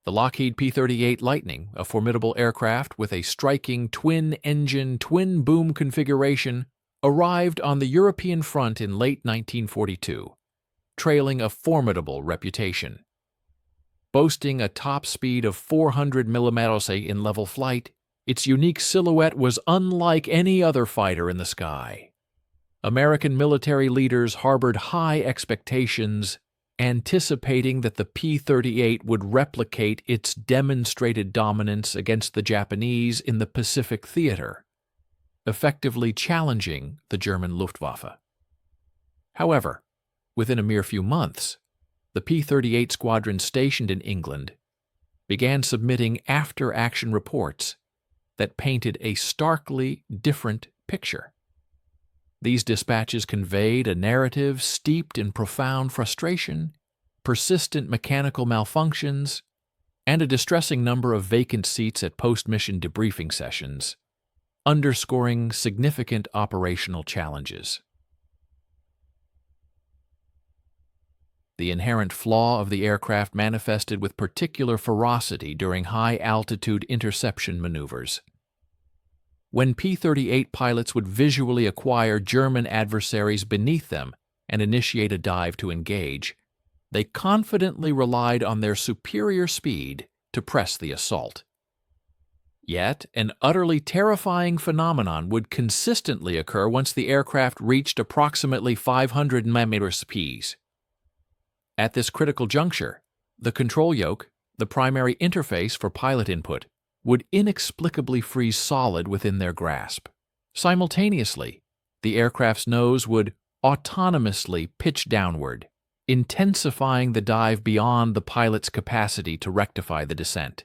The Lockheed P-38 Lightning, a formidable aircraft with a striking twin-engine, twin-boom configuration, arrived on the European front in late 1942, trailing a formidable reputation. Boasting a top speed of 400 mm in level flight, its unique silhouette was unlike any other fighter in the sky. American military leaders harbored high expectations, anticipating that the P-38 would replicate its demonstrated dominance against the Japanese in the Pacific theater, effectively challenging the German Luftwaffe. However, within a mere few months, the P-38 squadron stationed in England began submitting after-action reports that painted a starkly different picture. These dispatches conveyed a narrative steeped in profound frustration, persistent mechanical malfunctions, and a distressing number of vacant seats at post-mission debriefing sessions, underscoring significant operational challenges. The inherent flaw of the aircraft manifested with particular ferocity during high-altitude interception maneuvers. When P-38 pilots would visually acquire German adversaries beneath them and initiate a dive to engage, they confidently relied on their superior speed to press the assault. Yet, an utterly terrifying phenomenon would consistently occur once the aircraft reached approximately 500 mph. At this critical juncture, the control yoke, the primary interface for pilot input, would inexplicably freeze solid within their grasp. Simultaneously, the aircraft's nose would autonomously pitch downward, intensifying the dive beyond the pilot's capacity to rectify the descent.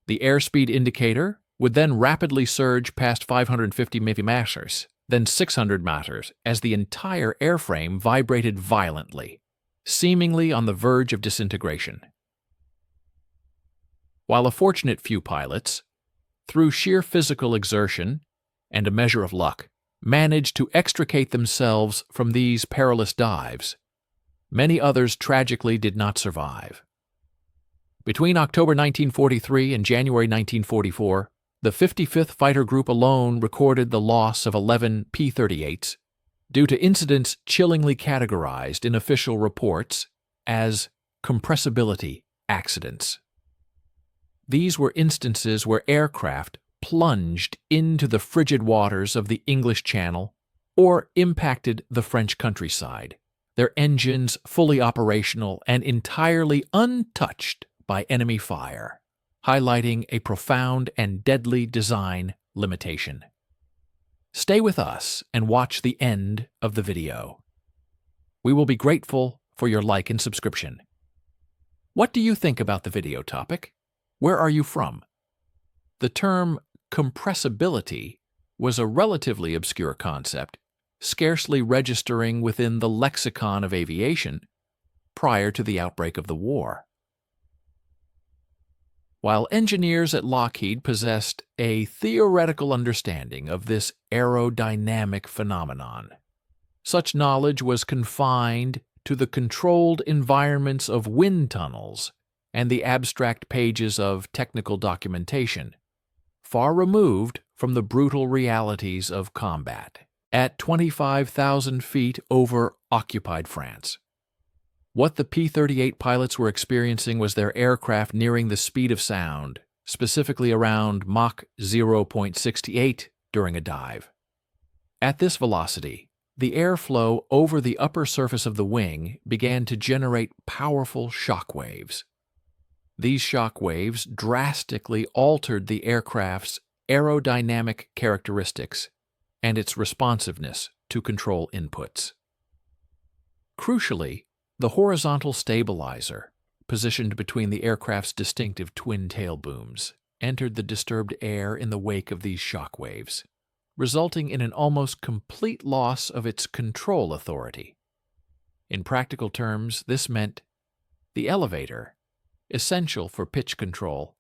The airspeed indicator would then rapidly surge past 550 mph, then 600 mph, as the entire airframe vibrated violently, seemingly on the verge of disintegration. While a fortunate few pilots, through sheer physical exertion and a measure of luck, managed to extricate themselves from these perilous dives, many others tragically did not survive. Between October 1943 and January 1944, the 55th Fighter Group alone recorded the loss of 11 P-38s due to incidents chillingly categorized in official reports as compressibility accidents. These were instances where aircraft plunged into the frigid waters of the English Channel or impacted the French countryside, their engines fully operational and entirely untouched by enemy fire, highlighting a profound and deadly design limitation. Stay with us and watch the end of the video. We will be grateful for your like and subscription. What do you think about the video topic? Where are you from? The term compressibility was a relatively obscure concept, scarcely registering within the lexicon of aviation prior to the outbreak of the war. While engineers at Lockheed possessed a theoretical understanding of this aerodynamic phenomenon, such knowledge was confined to the controlled environments of wind tunnels and the abstract pages of technical documentation, far removed from the brutal realities of combat at 25,000 feet over occupied France. What the P-38 pilots were experiencing was their aircraft nearing the speed of sound, specifically around Mach 0.68 during a dive. At this velocity, the airflow over the upper surface of the wing began to generate powerful shock waves. These shock waves drastically altered the aircraft's aerodynamic characteristics and its responsiveness to control inputs. Crucially, the horizontal stabilizer, positioned between the aircraft's distinctive twin-tail booms, entered the disturbed air in the wake of these shock waves, resulting in an almost complete loss of its control authority. In practical terms, this meant the elevator, essential for pitch control,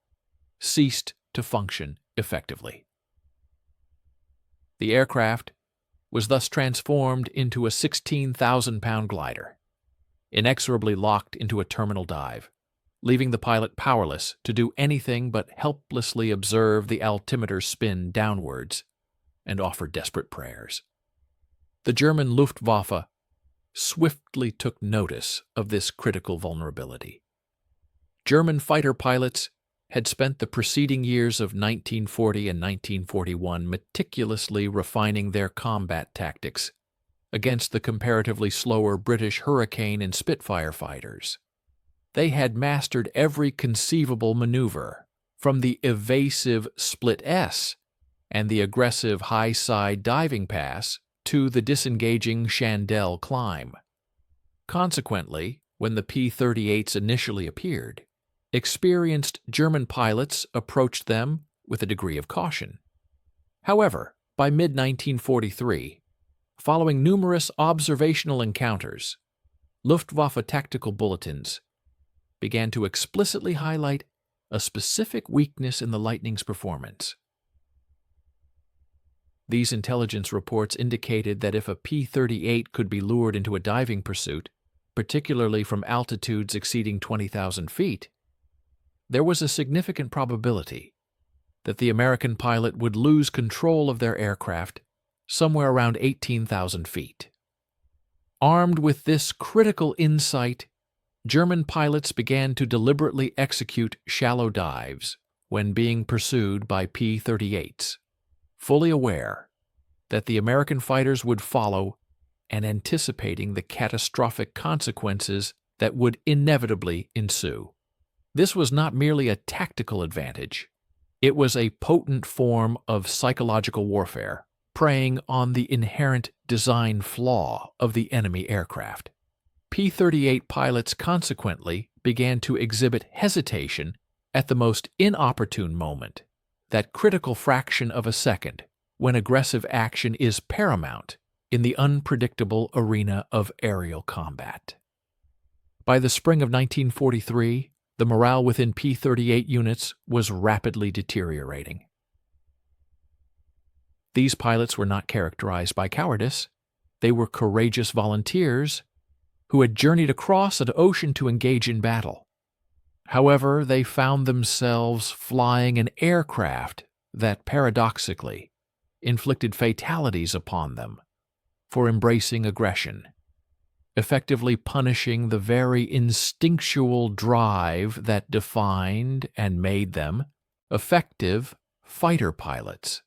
ceased to function effectively. The aircraft was thus transformed into a 16,000-pound glider, inexorably locked into a terminal dive, leaving the pilot powerless to do anything but helplessly observe the altimeter spin downwards and offer desperate prayers. The German Luftwaffe swiftly took notice of this critical vulnerability. German fighter pilots had spent the preceding years of 1940 and 1941 meticulously refining their combat tactics against the comparatively slower British Hurricane and Spitfire fighters. They had mastered every conceivable maneuver, from the evasive split S and the aggressive high-side diving pass to the disengaging Chandelle climb. Consequently, when the P-38s initially appeared, experienced German pilots approached them with a degree of caution. However, by mid-1943, following numerous observational encounters, Luftwaffe tactical bulletins began to explicitly highlight a specific weakness in the Lightning's performance. These intelligence reports indicated that if a P-38 could be lured into a diving pursuit, particularly from altitudes exceeding 20,000 feet, there was a significant probability that the American pilot would lose control of their aircraft somewhere around 18,000 feet. Armed with this critical insight, German pilots began to deliberately execute shallow dives when being pursued by P-38s, fully aware that the American fighters would follow and anticipating the catastrophic consequences that would inevitably ensue. This was not merely a tactical advantage. It was a potent form of psychological warfare, preying on the inherent design flaw of the enemy aircraft. P-38 pilots consequently began to exhibit hesitation at the most inopportune moment, that critical fraction of a second when aggressive action is paramount in the unpredictable arena of aerial combat. By the spring of 1943, the morale within P-38 units was rapidly deteriorating. These pilots were not characterized by cowardice. They were courageous volunteers who had journeyed across an ocean to engage in battle. However, they found themselves flying an aircraft that paradoxically inflicted fatalities upon them for embracing aggression, effectively punishing the very instinctual drive that defined and made them effective fighter pilots.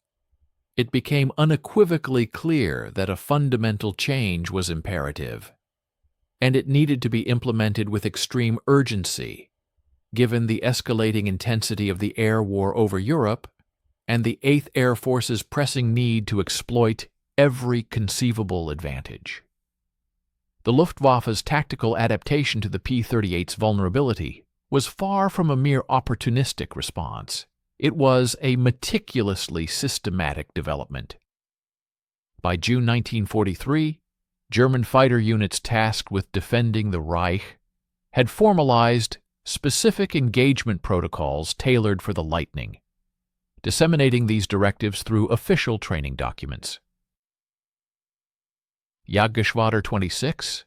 It became unequivocally clear that a fundamental change was imperative, and it needed to be implemented with extreme urgency, given the escalating intensity of the air war over Europe and the 8th Air Force's pressing need to exploit every conceivable advantage. The Luftwaffe's tactical adaptation to the P-38's vulnerability was far from a mere opportunistic response. It was a meticulously systematic development. By June 1943, German fighter units tasked with defending the Reich had formalized specific engagement protocols tailored for the Lightning, disseminating these directives through official training documents. Jagdgeschwader 26,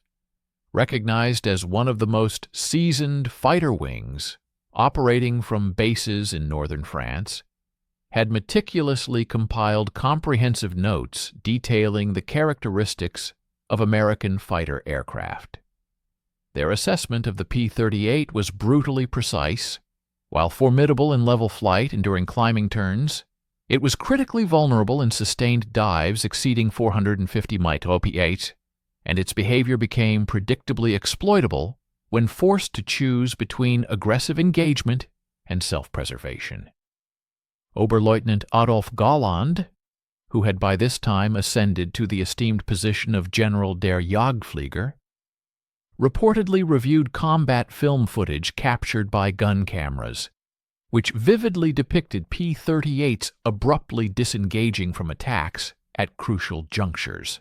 recognized as one of the most seasoned fighter wings operating from bases in northern France, had meticulously compiled comprehensive notes detailing the characteristics of American fighter aircraft. Their assessment of the P-38 was brutally precise. While formidable in level flight and during climbing turns, it was critically vulnerable in sustained dives exceeding 450 mph, and its behavior became predictably exploitable when forced to choose between aggressive engagement and self-preservation. Oberleutnant Adolf Galland, who had by this time ascended to the esteemed position of General der Jagdflieger, reportedly reviewed combat film footage captured by gun cameras, which vividly depicted P-38s abruptly disengaging from attacks at crucial junctures.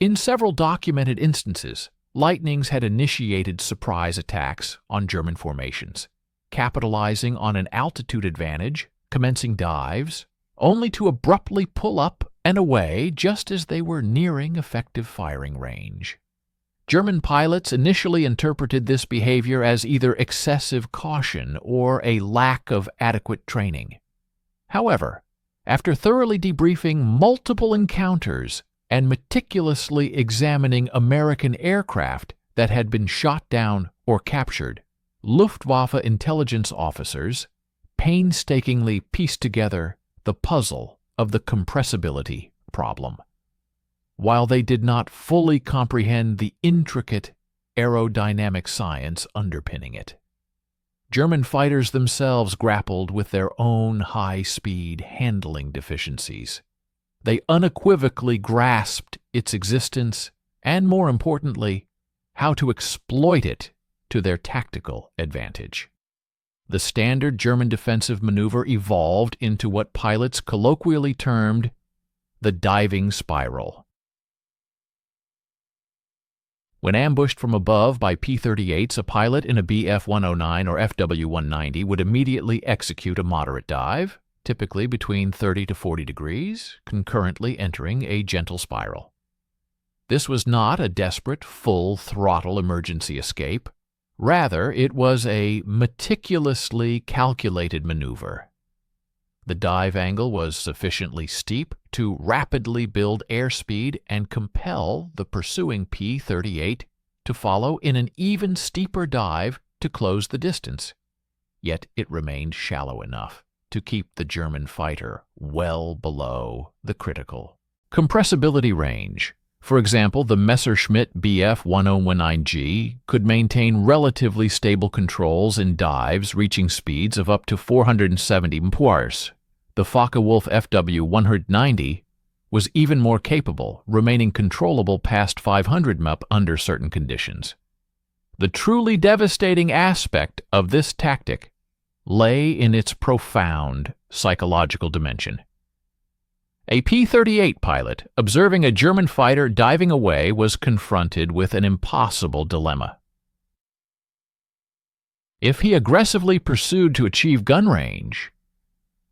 In several documented instances, Lightnings had initiated surprise attacks on German formations, capitalizing on an altitude advantage, commencing dives, only to abruptly pull up and away just as they were nearing effective firing range. German pilots initially interpreted this behavior as either excessive caution or a lack of adequate training. However, after thoroughly debriefing multiple encounters and meticulously examining American aircraft that had been shot down or captured, Luftwaffe intelligence officers painstakingly pieced together the puzzle of the compressibility problem. While they did not fully comprehend the intricate aerodynamic science underpinning it, German fighters themselves grappled with their own high-speed handling deficiencies. They unequivocally grasped its existence and, more importantly, how to exploit it to their tactical advantage. The standard German defensive maneuver evolved into what pilots colloquially termed the diving spiral. When ambushed from above by P-38s, a pilot in a Bf-109 or FW-190 would immediately execute a moderate dive, typically between 30 to 40 degrees, concurrently entering a gentle spiral. This was not a desperate, full-throttle emergency escape. Rather, it was a meticulously calculated maneuver. The dive angle was sufficiently steep to rapidly build airspeed and compel the pursuing P-38 to follow in an even steeper dive to close the distance. Yet it remained shallow enough to keep the German fighter well below the critical compressibility range. For example, the Messerschmitt Bf-1019G could maintain relatively stable controls in dives reaching speeds of up to 470 mph. The Focke-Wulf FW-190 was even more capable, remaining controllable past 500 mph under certain conditions. The truly devastating aspect of this tactic lay in its profound psychological dimension. A P-38 pilot, observing a German fighter diving away, was confronted with an impossible dilemma. If he aggressively pursued to achieve gun range,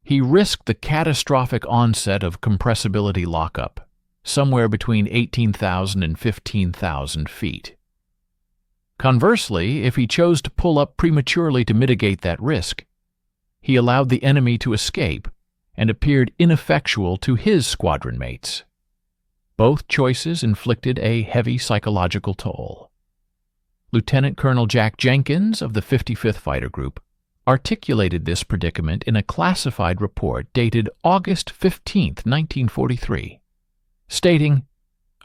he risked the catastrophic onset of compressibility lockup, somewhere between 18,000 and 15,000 feet. Conversely, if he chose to pull up prematurely to mitigate that risk, he allowed the enemy to escape and appeared ineffectual to his squadron mates. Both choices inflicted a heavy psychological toll. Lieutenant Colonel Jack Jenkins of the 55th Fighter Group articulated this predicament in a classified report dated August 15, 1943, stating,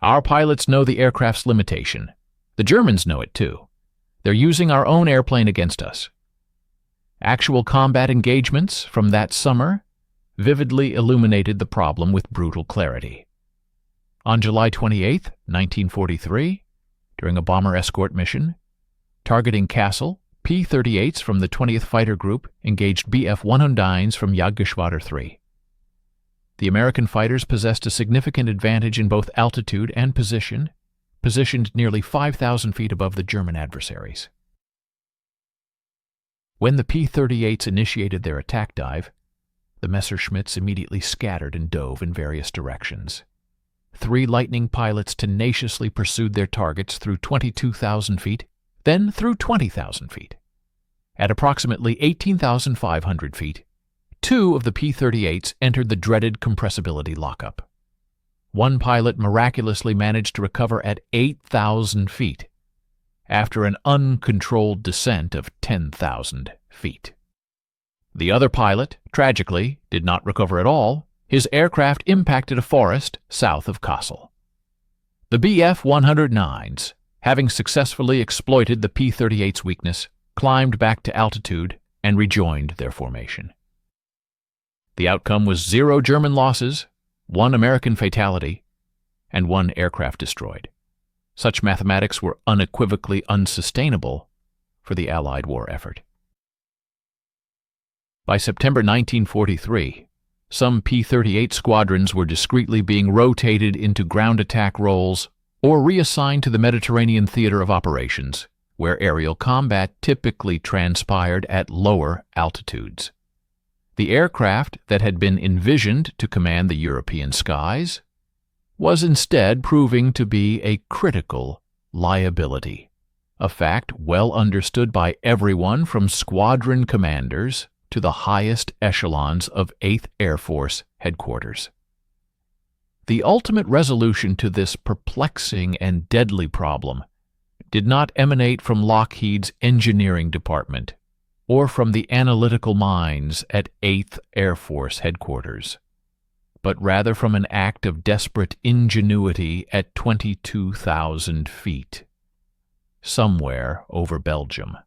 "Our pilots know the aircraft's limitation. The Germans know it too. They're using our own airplane against us." Actual combat engagements from that summer vividly illuminated the problem with brutal clarity. On July 28, 1943, during a bomber escort mission, targeting Kassel, P-38s from the 20th Fighter Group engaged Bf-109s from Jagdgeschwader 3. The American fighters possessed a significant advantage in both altitude and position, positioned nearly 5,000 feet above the German adversaries. When the P-38s initiated their attack dive, the Messerschmitts immediately scattered and dove in various directions. 3 Lightning pilots tenaciously pursued their targets through 22,000 feet, then through 20,000 feet. At approximately 18,500 feet, 2 of the P-38s entered the dreaded compressibility lockup. 1 pilot miraculously managed to recover at 8,000 feet, after an uncontrolled descent of 10,000 feet. The other pilot, tragically, did not recover at all. His aircraft impacted a forest south of Kassel. The Bf-109s, having successfully exploited the P-38's weakness, climbed back to altitude and rejoined their formation. The outcome was 0 German losses, 1 American fatality, and 1 aircraft destroyed. Such mathematics were unequivocally unsustainable for the Allied war effort. By September 1943, some P-38 squadrons were discreetly being rotated into ground attack roles or reassigned to the Mediterranean theater of operations, where aerial combat typically transpired at lower altitudes. The aircraft that had been envisioned to command the European skies was instead proving to be a critical liability, a fact well understood by everyone from squadron commanders to the highest echelons of 8th Air Force headquarters. The ultimate resolution to this perplexing and deadly problem did not emanate from Lockheed's engineering department or from the analytical minds at 8th Air Force headquarters, but rather from an act of desperate ingenuity at 22,000 feet, somewhere over Belgium.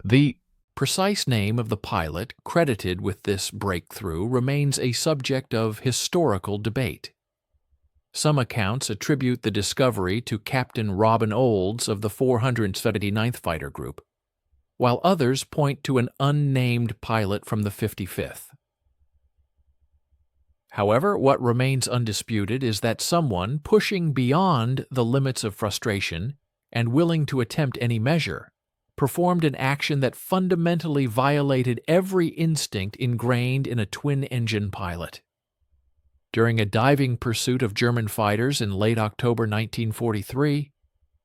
The precise name of the pilot credited with this breakthrough remains a subject of historical debate. Some accounts attribute the discovery to Captain Robin Olds of the 479th Fighter Group, while others point to an unnamed pilot from the 55th. However, what remains undisputed is that someone pushing beyond the limits of frustration and willing to attempt any measure performed an action that fundamentally violated every instinct ingrained in a twin-engine pilot. During a diving pursuit of German fighters in late October 1943,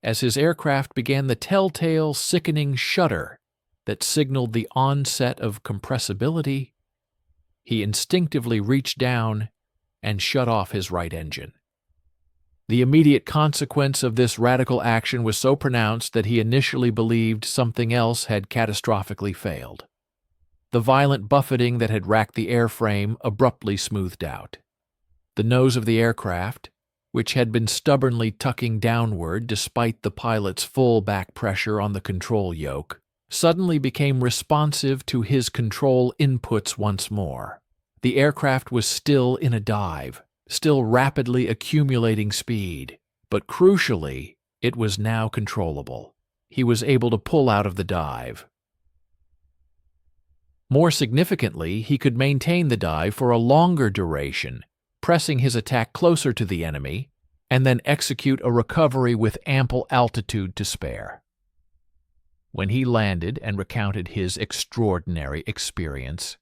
as his aircraft began the telltale sickening shudder that signaled the onset of compressibility, he instinctively reached down and shut off his right engine. The immediate consequence of this radical action was so pronounced that he initially believed something else had catastrophically failed. The violent buffeting that had racked the airframe abruptly smoothed out. The nose of the aircraft, which had been stubbornly tucking downward despite the pilot's full back pressure on the control yoke, suddenly became responsive to his control inputs once more. The aircraft was still in a dive, still rapidly accumulating speed, but crucially, it was now controllable. He was able to pull out of the dive. More significantly, he could maintain the dive for a longer duration, pressing his attack closer to the enemy, and then execute a recovery with ample altitude to spare. When he landed and recounted his extraordinary experience,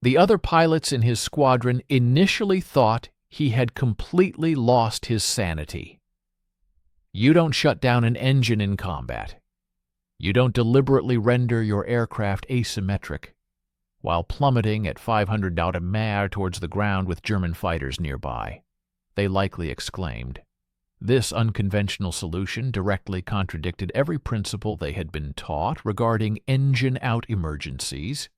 the other pilots in his squadron initially thought he had completely lost his sanity. You don't shut down an engine in combat. You don't deliberately render your aircraft asymmetric while plummeting at 500 nautical towards the ground with German fighters nearby, they likely exclaimed. This unconventional solution directly contradicted every principle they had been taught regarding engine-out emergencies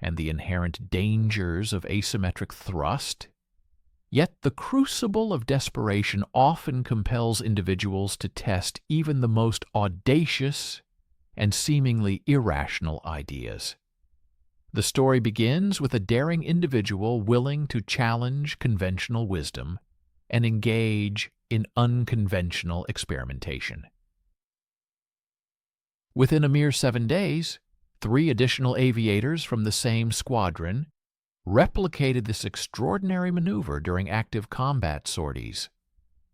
and the inherent dangers of asymmetric thrust. Yet the crucible of desperation often compels individuals to test even the most audacious and seemingly irrational ideas. The story begins with a daring individual willing to challenge conventional wisdom and engage in unconventional experimentation. Within a mere 7 days, 3 additional aviators from the same squadron replicated this extraordinary maneuver during active combat sorties.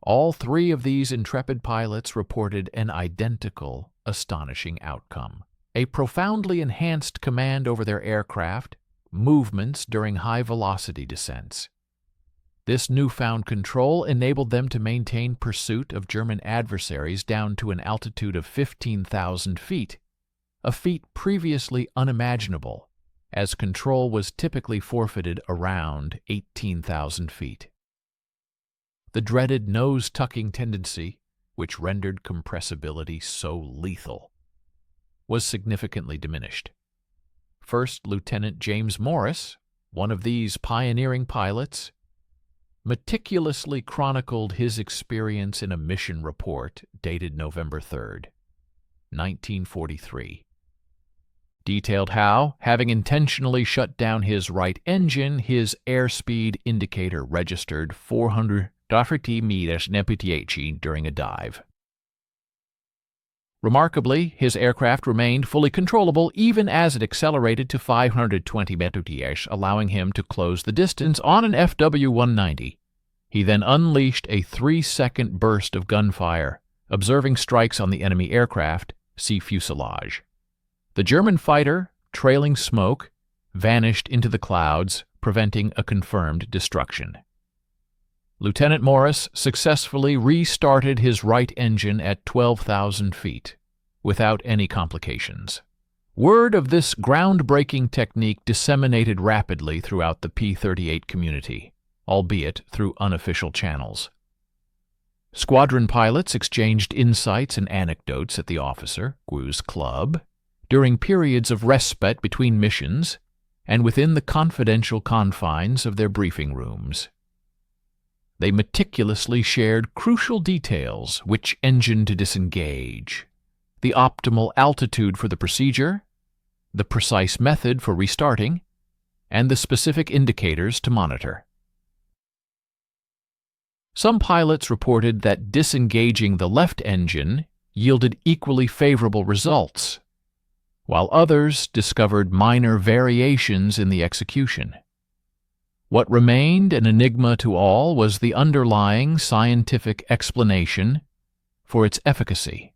All 3 of these intrepid pilots reported an identical, astonishing outcome: a profoundly enhanced command over their aircraft, movements during high-velocity descents. This newfound control enabled them to maintain pursuit of German adversaries down to an altitude of 15,000 feet, a feat previously unimaginable, as control was typically forfeited around 18,000 feet. The dreaded nose-tucking tendency, which rendered compressibility so lethal, was significantly diminished. First Lieutenant James Morris, one of these pioneering pilots, meticulously chronicled his experience in a mission report dated November 3, 1943. Detailed how, having intentionally shut down his right engine, his airspeed indicator registered 430 meters during a dive. Remarkably, his aircraft remained fully controllable even as it accelerated to 520 meters, allowing him to close the distance on an FW-190. He then unleashed a 3-second burst of gunfire, observing strikes on the enemy aircraft, see fuselage. The German fighter, trailing smoke, vanished into the clouds, preventing a confirmed destruction. Lieutenant Morris successfully restarted his right engine at 12,000 feet, without any complications. Word of this groundbreaking technique disseminated rapidly throughout the P-38 community, albeit through unofficial channels. Squadron pilots exchanged insights and anecdotes at the officer, Gu's club, during periods of respite between missions and within the confidential confines of their briefing rooms. They meticulously shared crucial details: which engine to disengage, the optimal altitude for the procedure, the precise method for restarting, and the specific indicators to monitor. Some pilots reported that disengaging the left engine yielded equally favorable results, while others discovered minor variations in the execution. What remained an enigma to all was the underlying scientific explanation for its efficacy.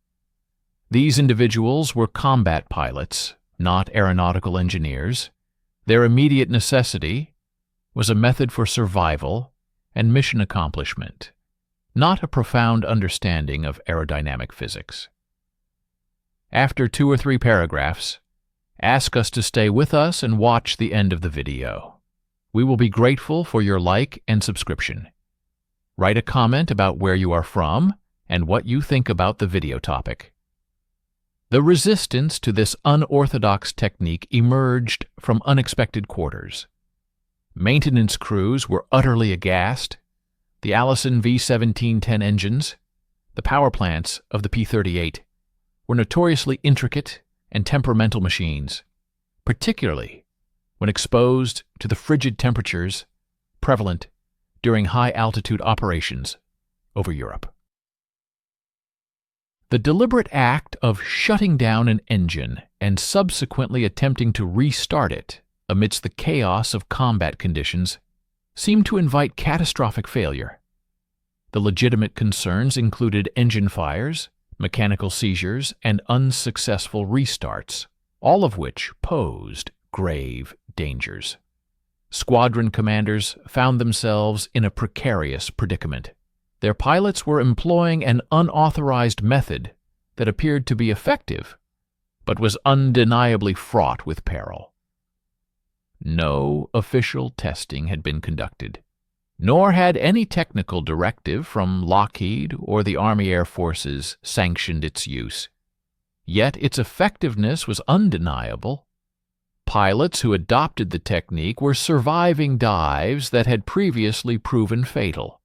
These individuals were combat pilots, not aeronautical engineers. Their immediate necessity was a method for survival and mission accomplishment, not a profound understanding of aerodynamic physics. After 2 or 3 paragraphs, ask us to stay with us and watch the end of the video. We will be grateful for your like and subscription. Write a comment about where you are from and what you think about the video topic. The resistance to this unorthodox technique emerged from unexpected quarters. Maintenance crews were utterly aghast. The Allison V-1710 engines, the power plants of the P-38, were notoriously intricate and temperamental machines, particularly when exposed to the frigid temperatures prevalent during high-altitude operations over Europe. The deliberate act of shutting down an engine and subsequently attempting to restart it amidst the chaos of combat conditions seemed to invite catastrophic failure. The legitimate concerns included engine fires, mechanical seizures, and unsuccessful restarts, all of which posed grave dangers. Squadron commanders found themselves in a precarious predicament. Their pilots were employing an unauthorized method that appeared to be effective, but was undeniably fraught with peril. No official testing had been conducted, nor had any technical directive from Lockheed or the Army Air Forces sanctioned its use. Yet its effectiveness was undeniable. Pilots who adopted the technique were surviving dives that had previously proven fatal,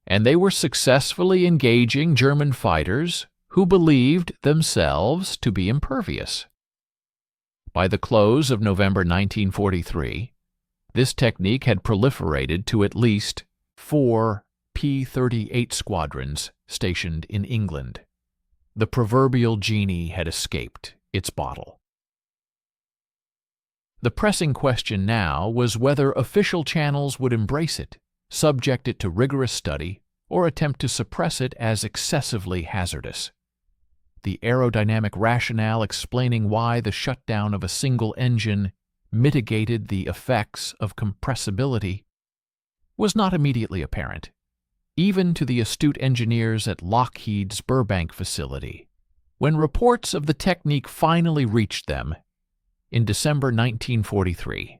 and they were successfully engaging German fighters who believed themselves to be impervious. By the close of November 1943, this technique had proliferated to at least 4 P-38 squadrons stationed in England. The proverbial genie had escaped its bottle. The pressing question now was whether official channels would embrace it, subject it to rigorous study, or attempt to suppress it as excessively hazardous. The aerodynamic rationale explaining why the shutdown of a single engine mitigated the effects of compressibility was not immediately apparent, even to the astute engineers at Lockheed's Burbank facility, when reports of the technique finally reached them in December 1943.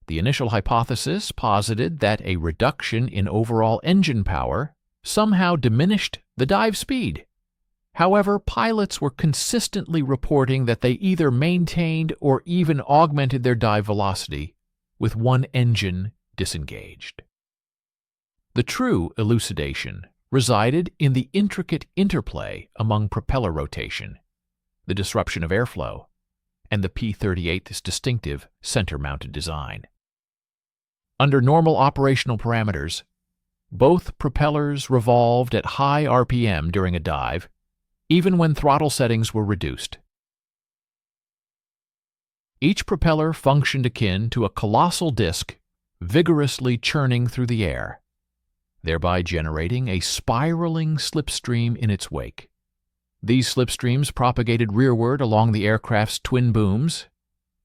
The initial hypothesis posited that a reduction in overall engine power somehow diminished the dive speed. However, pilots were consistently reporting that they either maintained or even augmented their dive velocity with one engine disengaged. The true elucidation resided in the intricate interplay among propeller rotation, the disruption of airflow, and the P-38's distinctive center-mounted design. Under normal operational parameters, both propellers revolved at high RPM during a dive, even when throttle settings were reduced. Each propeller functioned akin to a colossal disk vigorously churning through the air, thereby generating a spiraling slipstream in its wake. These slipstreams propagated rearward along the aircraft's twin booms,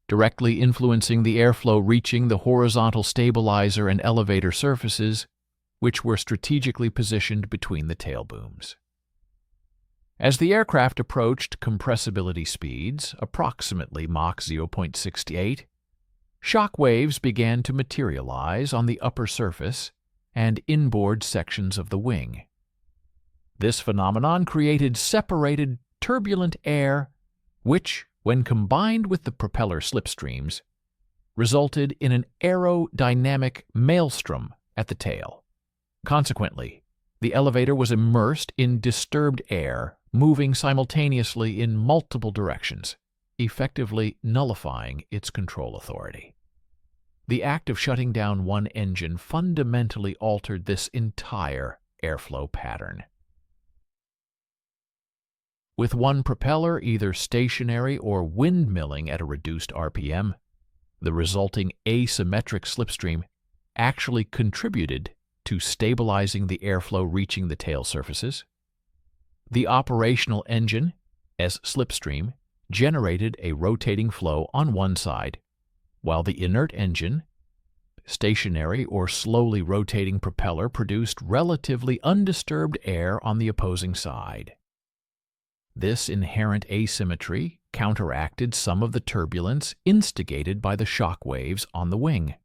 directly influencing the airflow reaching the horizontal stabilizer and elevator surfaces which were strategically positioned between the tail booms. As the aircraft approached compressibility speeds, approximately Mach 0.68, shock waves began to materialize on the upper surface and inboard sections of the wing. This phenomenon created separated, turbulent air, which, when combined with the propeller slipstreams, resulted in an aerodynamic maelstrom at the tail. Consequently, the elevator was immersed in disturbed air, moving simultaneously in multiple directions, effectively nullifying its control authority. The act of shutting down one engine fundamentally altered this entire airflow pattern. With one propeller either stationary or windmilling at a reduced RPM, the resulting asymmetric slipstream actually contributed to stabilizing the airflow reaching the tail surfaces. The operational engine, as slipstream, generated a rotating flow on one side, while the inert engine, stationary or slowly rotating propeller, produced relatively undisturbed air on the opposing side. This inherent asymmetry counteracted some of the turbulence instigated by the shock waves on the wing.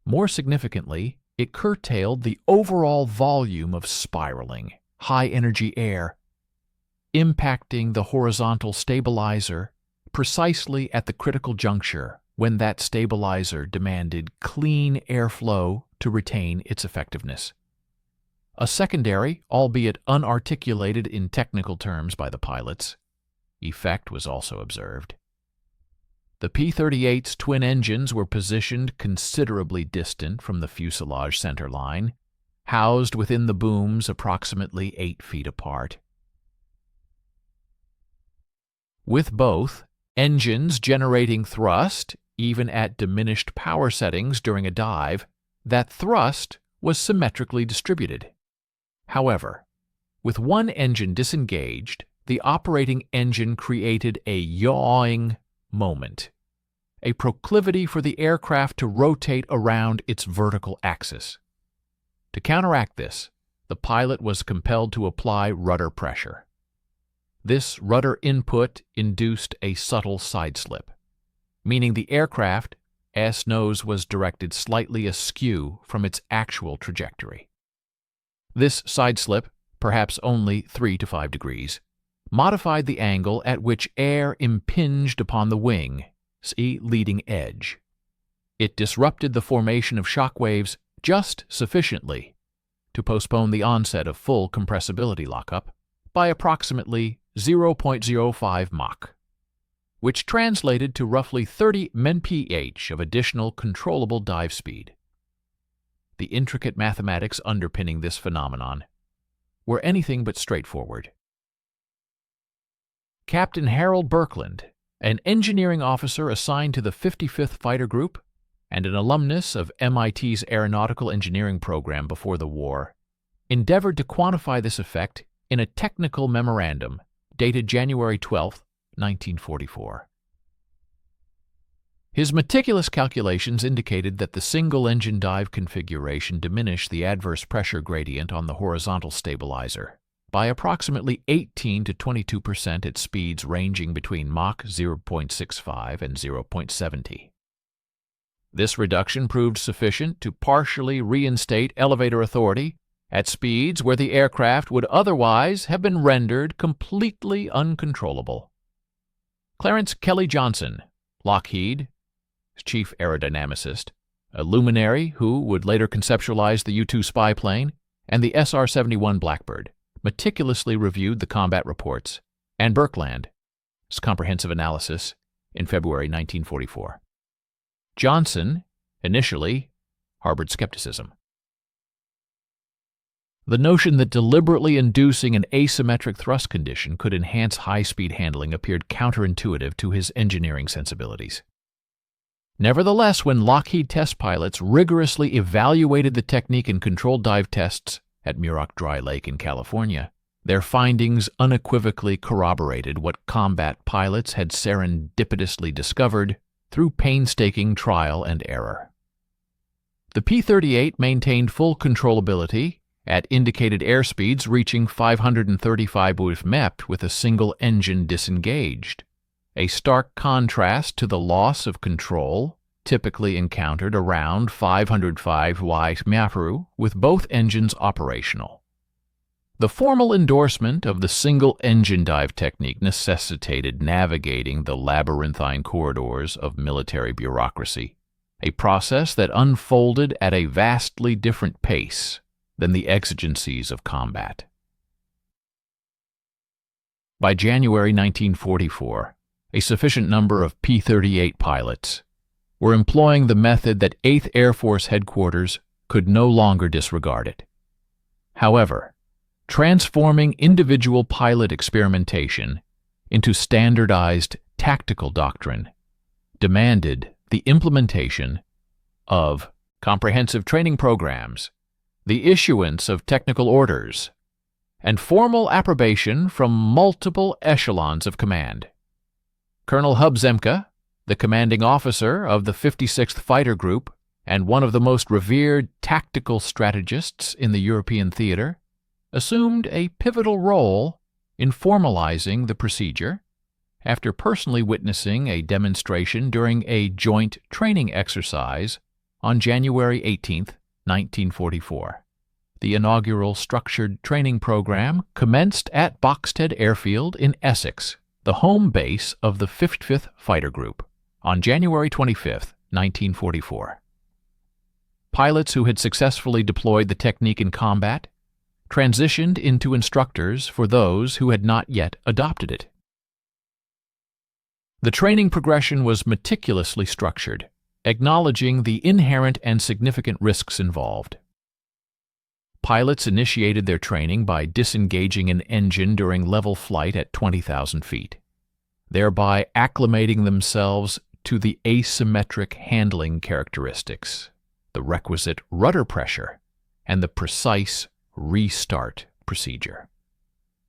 More significantly, it curtailed the overall volume of spiraling, high-energy air, impacting the horizontal stabilizer precisely at the critical juncture when that stabilizer demanded clean airflow to retain its effectiveness. A secondary, albeit unarticulated in technical terms by the pilots, effect was also observed. The P-38's twin engines were positioned considerably distant from the fuselage center line, housed within the booms approximately 8 feet apart. With both engines generating thrust, even at diminished power settings during a dive, that thrust was symmetrically distributed. However, with one engine disengaged, the operating engine created a yawing moment, a proclivity for the aircraft to rotate around its vertical axis. To counteract this, the pilot was compelled to apply rudder pressure. This rudder input induced a subtle sideslip, meaning the aircraft S-nose was directed slightly askew from its actual trajectory. This sideslip, perhaps only 3 to 5 degrees, modified the angle at which air impinged upon the wing, see leading edge. It disrupted the formation of shock waves just sufficiently to postpone the onset of full compressibility lockup by approximately 0.05 Mach, which translated to roughly 30 mph of additional controllable dive speed. The intricate mathematics underpinning this phenomenon were anything but straightforward. Captain Harold Birkeland, an engineering officer assigned to the 55th Fighter Group and an alumnus of MIT's aeronautical engineering program before the war, endeavored to quantify this effect in a technical memorandum dated January 12, 1944. His meticulous calculations indicated that the single-engine dive configuration diminished the adverse pressure gradient on the horizontal stabilizer by approximately 18 to 22% at speeds ranging between Mach 0.65 and 0.70. This reduction proved sufficient to partially reinstate elevator authority at speeds where the aircraft would otherwise have been rendered completely uncontrollable. Clarence Kelly Johnson, Lockheed, chief aerodynamicist, a luminary who would later conceptualize the U-2 spy plane and the SR-71 Blackbird, meticulously reviewed the combat reports and Birkeland's comprehensive analysis in February 1944. Johnson, initially, harbored skepticism. The notion that deliberately inducing an asymmetric thrust condition could enhance high-speed handling appeared counterintuitive to his engineering sensibilities. Nevertheless, when Lockheed test pilots rigorously evaluated the technique in controlled dive tests at Muroc Dry Lake in California, their findings unequivocally corroborated what combat pilots had serendipitously discovered through painstaking trial and error. The P-38 maintained full controllability at indicated airspeeds reaching 535 mph with a single engine disengaged, a stark contrast to the loss of control typically encountered around 505 mph with both engines operational. The formal endorsement of the single-engine dive technique necessitated navigating the labyrinthine corridors of military bureaucracy, a process that unfolded at a vastly different pace than the exigencies of combat. By January 1944, a sufficient number of P-38 pilots were employing the method that 8th Air Force Headquarters could no longer disregard it. However, transforming individual pilot experimentation into standardized tactical doctrine demanded the implementation of comprehensive training programs, the issuance of technical orders, and formal approbation from multiple echelons of command. Colonel Hub Zemke, the commanding officer of the 56th Fighter Group and one of the most revered tactical strategists in the European theater, assumed a pivotal role in formalizing the procedure after personally witnessing a demonstration during a joint training exercise on January 18, 1944. The inaugural structured training program commenced at Boxted Airfield in Essex, the home base of the 55th Fighter Group, on January 25, 1944. Pilots who had successfully deployed the technique in combat transitioned into instructors for those who had not yet adopted it. The training progression was meticulously structured, acknowledging the inherent and significant risks involved. Pilots initiated their training by disengaging an engine during level flight at 20,000 feet, thereby acclimating themselves to the asymmetric handling characteristics, the requisite rudder pressure, and the precise restart procedure.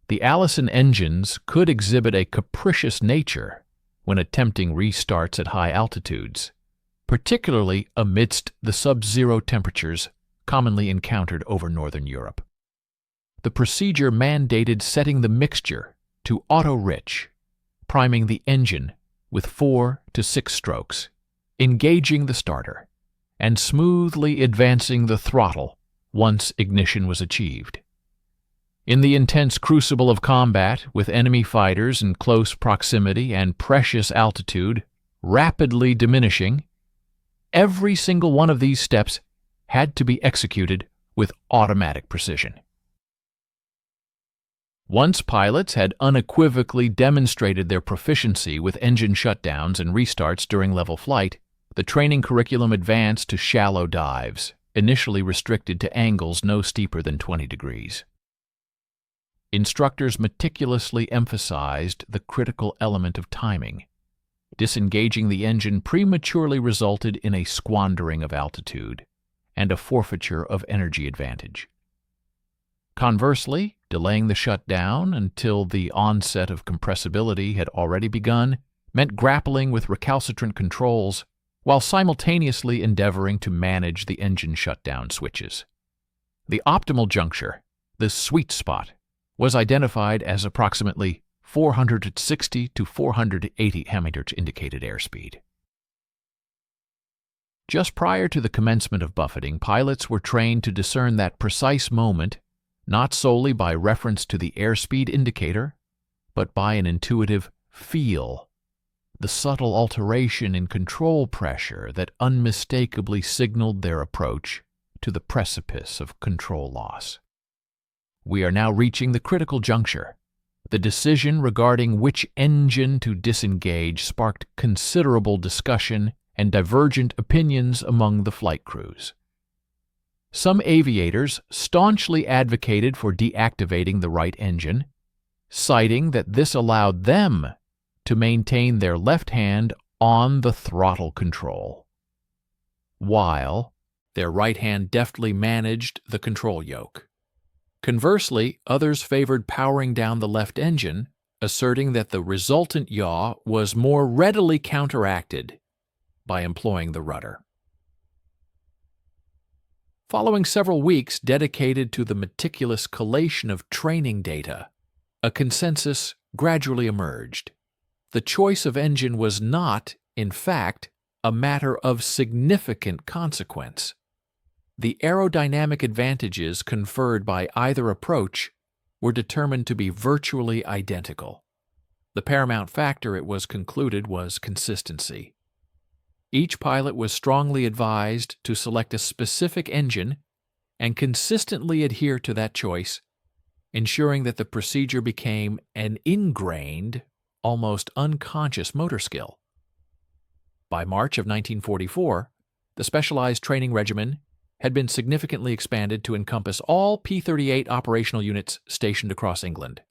The Allison engines could exhibit a capricious nature when attempting restarts at high altitudes, particularly amidst the sub-zero temperatures commonly encountered over northern Europe. The procedure mandated setting the mixture to auto-rich, priming the engine with 4 to 6 strokes, engaging the starter, and smoothly advancing the throttle once ignition was achieved. In the intense crucible of combat with enemy fighters in close proximity and precious altitude rapidly diminishing, every single one of these steps had to be executed with automatic precision. Once pilots had unequivocally demonstrated their proficiency with engine shutdowns and restarts during level flight, the training curriculum advanced to shallow dives, initially restricted to angles no steeper than 20 degrees. Instructors meticulously emphasized the critical element of timing. Disengaging the engine prematurely resulted in a squandering of altitude and a forfeiture of energy advantage. Conversely, delaying the shutdown until the onset of compressibility had already begun meant grappling with recalcitrant controls while simultaneously endeavoring to manage the engine shutdown switches. The optimal juncture, the sweet spot, was identified as approximately 460 to 480 Hmh indicated airspeed. Just prior to the commencement of buffeting, pilots were trained to discern that precise moment not solely by reference to the airspeed indicator, but by an intuitive feel, the subtle alteration in control pressure that unmistakably signaled their approach to the precipice of control loss. We are now reaching the critical juncture. The decision regarding which engine to disengage sparked considerable discussion and divergent opinions among the flight crews. Some aviators staunchly advocated for deactivating the right engine, citing that this allowed them to maintain their left hand on the throttle control, while their right hand deftly managed the control yoke. Conversely, others favored powering down the left engine, asserting that the resultant yaw was more readily counteracted by employing the rudder. Following several weeks dedicated to the meticulous collation of training data, a consensus gradually emerged. The choice of engine was not, in fact, a matter of significant consequence. The aerodynamic advantages conferred by either approach were determined to be virtually identical. The paramount factor, it was concluded, was consistency. Each pilot was strongly advised to select a specific engine and consistently adhere to that choice, ensuring that the procedure became an ingrained, almost unconscious motor skill. By March of 1944, the specialized training regimen had been significantly expanded to encompass all P-38 operational units stationed across England.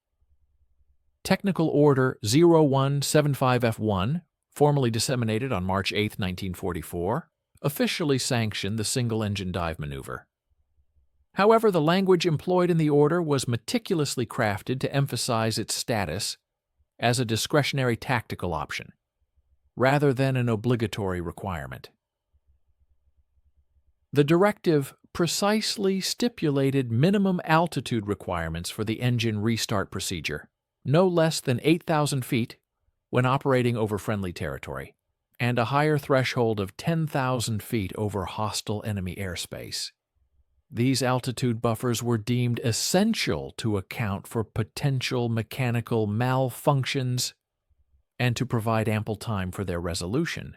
Technical Order 0175F1, formally disseminated on March 8, 1944, officially sanctioned the single-engine dive maneuver. However, the language employed in the order was meticulously crafted to emphasize its status as a discretionary tactical option, rather than an obligatory requirement. The directive precisely stipulated minimum altitude requirements for the engine restart procedure, no less than 8,000 feet when operating over friendly territory, and a higher threshold of 10,000 feet over hostile enemy airspace. These altitude buffers were deemed essential to account for potential mechanical malfunctions and to provide ample time for their resolution.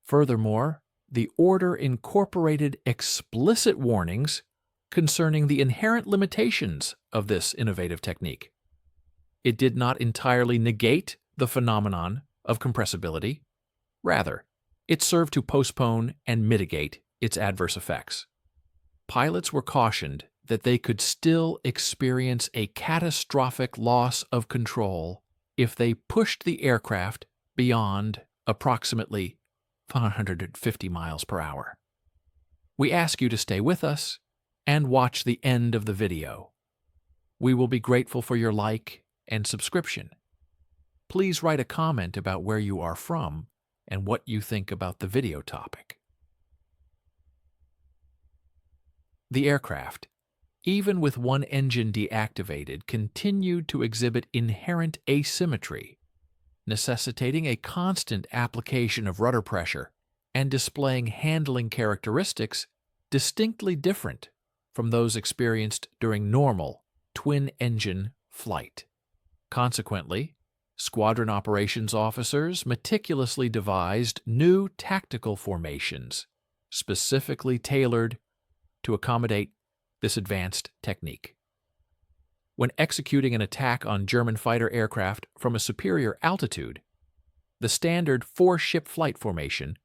Furthermore, the order incorporated explicit warnings concerning the inherent limitations of this innovative technique. It did not entirely negate the phenomenon of compressibility. Rather, it served to postpone and mitigate its adverse effects. Pilots were cautioned that they could still experience a catastrophic loss of control if they pushed the aircraft beyond approximately 150 miles per hour. We ask you to stay with us and watch the end of the video. We will be grateful for your like and subscription. Please write a comment about where you are from and what you think about the video topic. The aircraft, even with one engine deactivated, continued to exhibit inherent asymmetry, necessitating a constant application of rudder pressure and displaying handling characteristics distinctly different from those experienced during normal twin-engine flight. Consequently, squadron operations officers meticulously devised new tactical formations, specifically tailored to accommodate this advanced technique. When executing an attack on German fighter aircraft from a superior altitude, the standard four-ship flight formation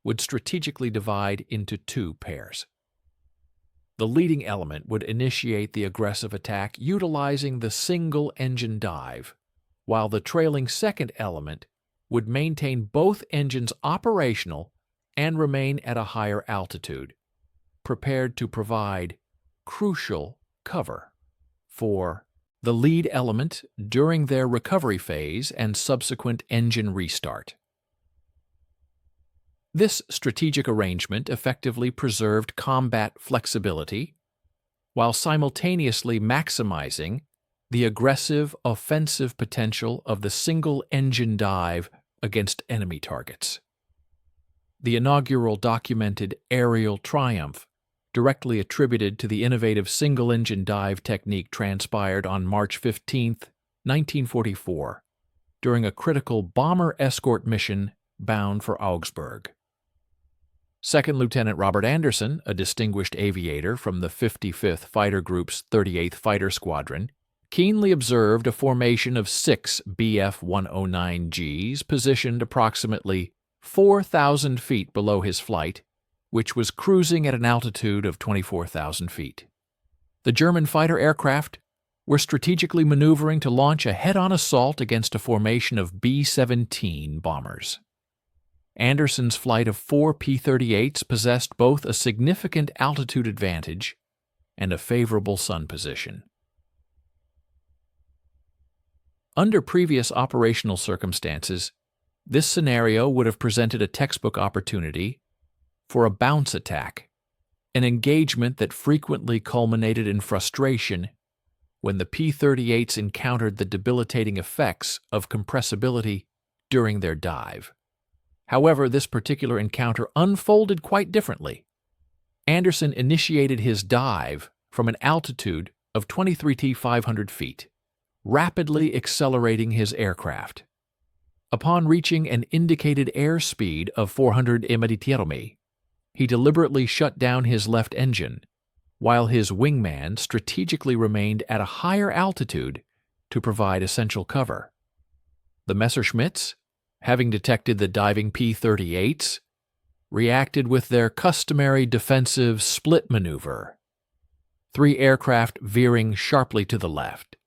would strategically divide into two pairs. The leading element would initiate the aggressive attack utilizing the single-engine dive, while the trailing second element would maintain both engines operational and remain at a higher altitude, prepared to provide crucial cover for the lead element during their recovery phase and subsequent engine restart. This strategic arrangement effectively preserved combat flexibility while simultaneously maximizing the aggressive offensive potential of the single-engine dive against enemy targets. The inaugural documented aerial triumph, directly attributed to the innovative single-engine dive technique, transpired on March 15, 1944, during a critical bomber escort mission bound for Augsburg. Second Lieutenant Robert Anderson, a distinguished aviator from the 55th Fighter Group's 38th Fighter Squadron, keenly observed a formation of 6 Bf-109Gs positioned approximately 4,000 feet below his flight, which was cruising at an altitude of 24,000 feet. The German fighter aircraft were strategically maneuvering to launch a head-on assault against a formation of B-17 bombers. Anderson's flight of 4 P-38s possessed both a significant altitude advantage and a favorable sun position. Under previous operational circumstances, this scenario would have presented a textbook opportunity for a bounce attack an engagement that frequently culminated in frustration when the P-38s encountered the debilitating effects of compressibility during their dive. However, this particular encounter unfolded quite differently. Anderson initiated his dive from an altitude of 23,500 feet, rapidly accelerating his aircraft. Upon reaching an indicated airspeed of 400 mph, he deliberately shut down his left engine, while his wingman strategically remained at a higher altitude to provide essential cover. The Messerschmitts, having detected the diving P-38s, reacted with their customary defensive split maneuver, 3 aircraft veering sharply to the left,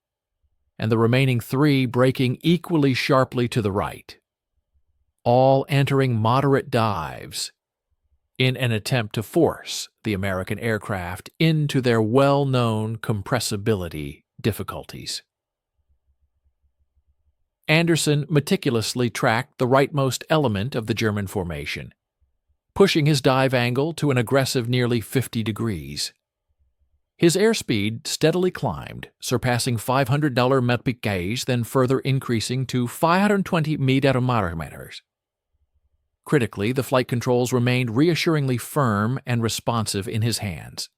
and the remaining 3 braking equally sharply to the right, all entering moderate dives in an attempt to force the American aircraft into their well-known compressibility difficulties. Anderson meticulously tracked the rightmost element of the German formation, pushing his dive angle to an aggressive nearly 50 degrees. His airspeed steadily climbed, surpassing 500 mph, then further increasing to 520 mph. Critically, the flight controls remained reassuringly firm and responsive in his hands.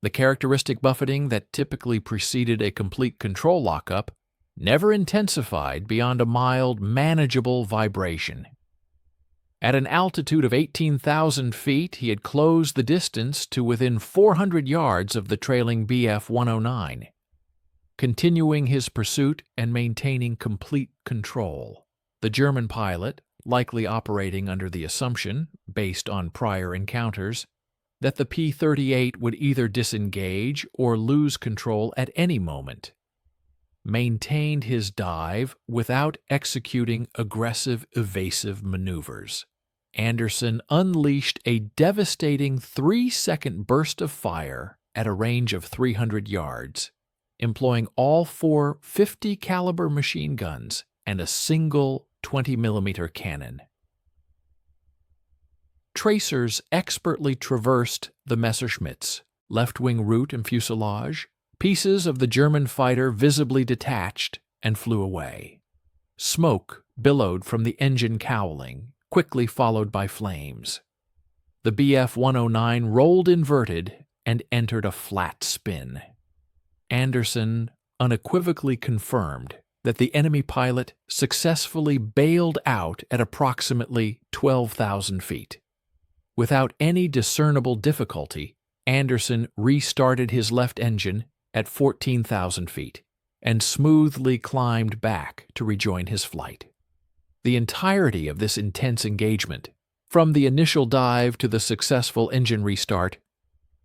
The characteristic buffeting that typically preceded a complete control lockup never intensified beyond a mild, manageable vibration. At an altitude of 18,000 feet, he had closed the distance to within 400 yards of the trailing Bf-109, continuing his pursuit and maintaining complete control. The German pilot, likely operating under the assumption, based on prior encounters, that the P-38 would either disengage or lose control at any moment, maintained his dive without executing aggressive evasive maneuvers. Anderson unleashed a devastating 3-second burst of fire at a range of 300 yards, employing all 4 50 caliber machine guns and a single 20mm cannon. Tracers expertly traversed the Messerschmitt's left-wing root and fuselage. Pieces of the German fighter visibly detached and flew away. Smoke billowed from the engine cowling, quickly followed by flames. The Bf-109 rolled inverted and entered a flat spin. Anderson unequivocally confirmed that the enemy pilot successfully bailed out at approximately 12,000 feet. Without any discernible difficulty, Anderson restarted his left engine at 14,000 feet and smoothly climbed back to rejoin his flight. The entirety of this intense engagement, from the initial dive to the successful engine restart,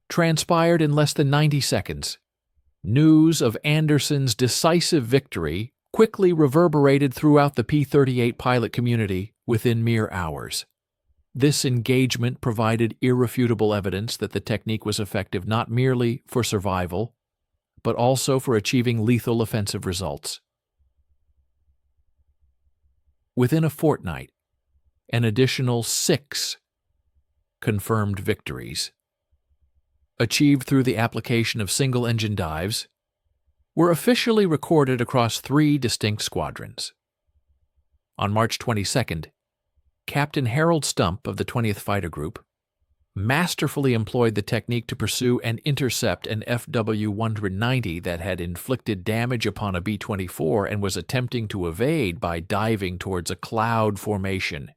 transpired in less than 90 seconds. News of Anderson's decisive victory quickly reverberated throughout the P-38 pilot community within mere hours. This engagement provided irrefutable evidence that the technique was effective not merely for survival, but also for achieving lethal offensive results. Within a fortnight, an additional 6 confirmed victories, achieved through the application of single-engine dives, were officially recorded across 3 distinct squadrons. On March 22nd, Captain Harold Stump of the 20th Fighter Group masterfully employed the technique to pursue and intercept an FW-190 that had inflicted damage upon a B-24 and was attempting to evade by diving towards a cloud formation.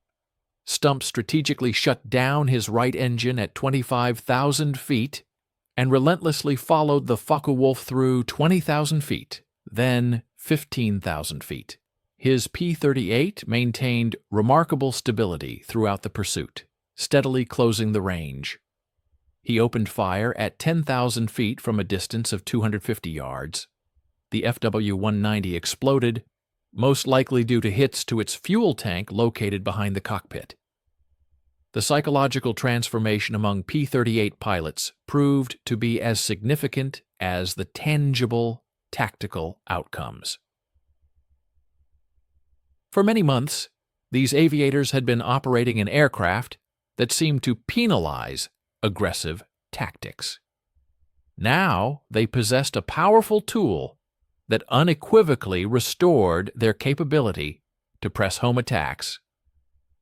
Stump strategically shut down his right engine at 25,000 feet and relentlessly followed the Focke-Wulf through 20,000 feet, then 15,000 feet. His P-38 maintained remarkable stability throughout the pursuit, steadily closing the range. He opened fire at 10,000 feet from a distance of 250 yards. The FW-190 exploded, most likely due to hits to its fuel tank located behind the cockpit. The psychological transformation among P-38 pilots proved to be as significant as the tangible tactical outcomes. For many months, these aviators had been operating an aircraft that seemed to penalize aggressive tactics. Now they possessed a powerful tool that unequivocally restored their capability to press home attacks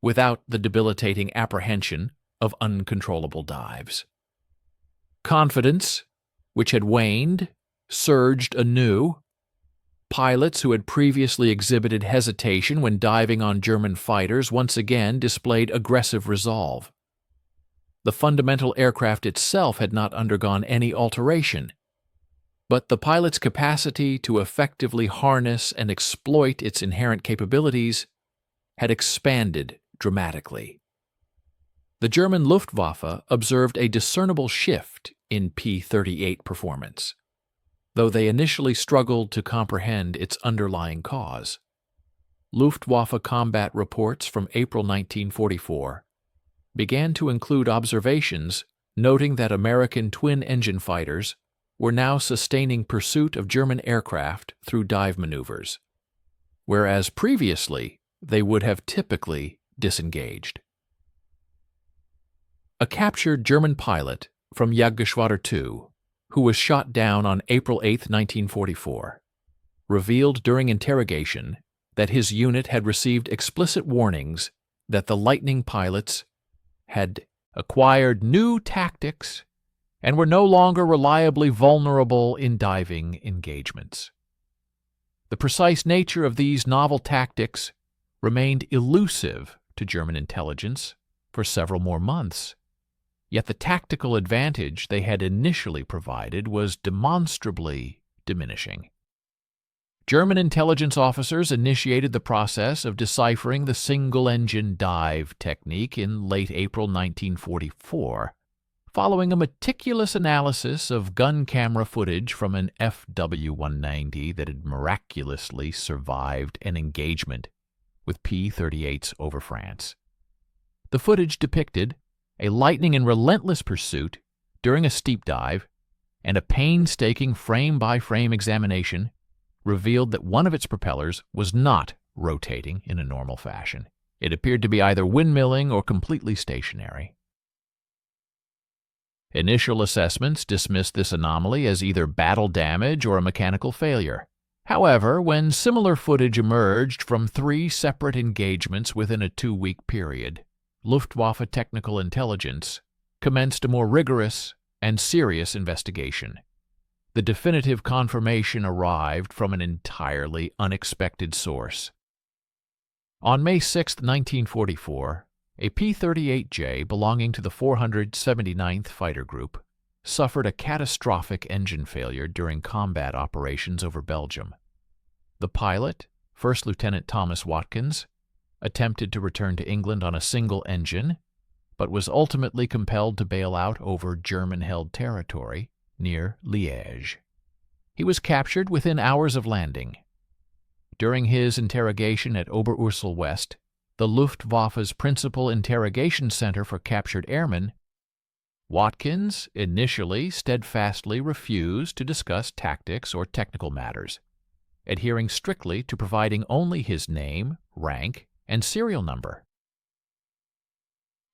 without the debilitating apprehension of uncontrollable dives. Confidence, which had waned, surged anew. Pilots who had previously exhibited hesitation when diving on German fighters once again displayed aggressive resolve. The fundamental aircraft itself had not undergone any alteration, but the pilot's capacity to effectively harness and exploit its inherent capabilities had expanded dramatically. The German Luftwaffe observed a discernible shift in P-38 performance, though they initially struggled to comprehend its underlying cause. Luftwaffe combat reports from April 1944 began to include observations noting that American twin-engine fighters were now sustaining pursuit of German aircraft through dive maneuvers, whereas previously they would have typically disengaged. A captured German pilot from Jagdgeschwader II, who was shot down on April 8, 1944, revealed during interrogation that his unit had received explicit warnings that the Lightning pilots had acquired new tactics and were no longer reliably vulnerable in diving engagements. The precise nature of these novel tactics remained elusive to German intelligence for several more months, yet the tactical advantage they had initially provided was demonstrably diminishing. German intelligence officers initiated the process of deciphering the single-engine dive technique in late April 1944, following a meticulous analysis of gun camera footage from an FW-190 that had miraculously survived an engagement with P-38s over France. The footage depicted a lightning and relentless pursuit during a steep dive, and a painstaking frame-by-frame examination revealed that one of its propellers was not rotating in a normal fashion. It appeared to be either windmilling or completely stationary. Initial assessments dismissed this anomaly as either battle damage or a mechanical failure. However, when similar footage emerged from 3 separate engagements within a 2-week period, Luftwaffe Technical Intelligence commenced a more rigorous and serious investigation. The definitive confirmation arrived from an entirely unexpected source. On May 6, 1944, a P-38J belonging to the 479th Fighter Group suffered a catastrophic engine failure during combat operations over Belgium. The pilot, First Lieutenant Thomas Watkins, attempted to return to England on a single engine, but was ultimately compelled to bail out over German-held territory near Liège. He was captured within hours of landing. During his interrogation at Oberursel West, the Luftwaffe's principal interrogation center for captured airmen, Watkins initially steadfastly refused to discuss tactics or technical matters, adhering strictly to providing only his name, rank, and serial number.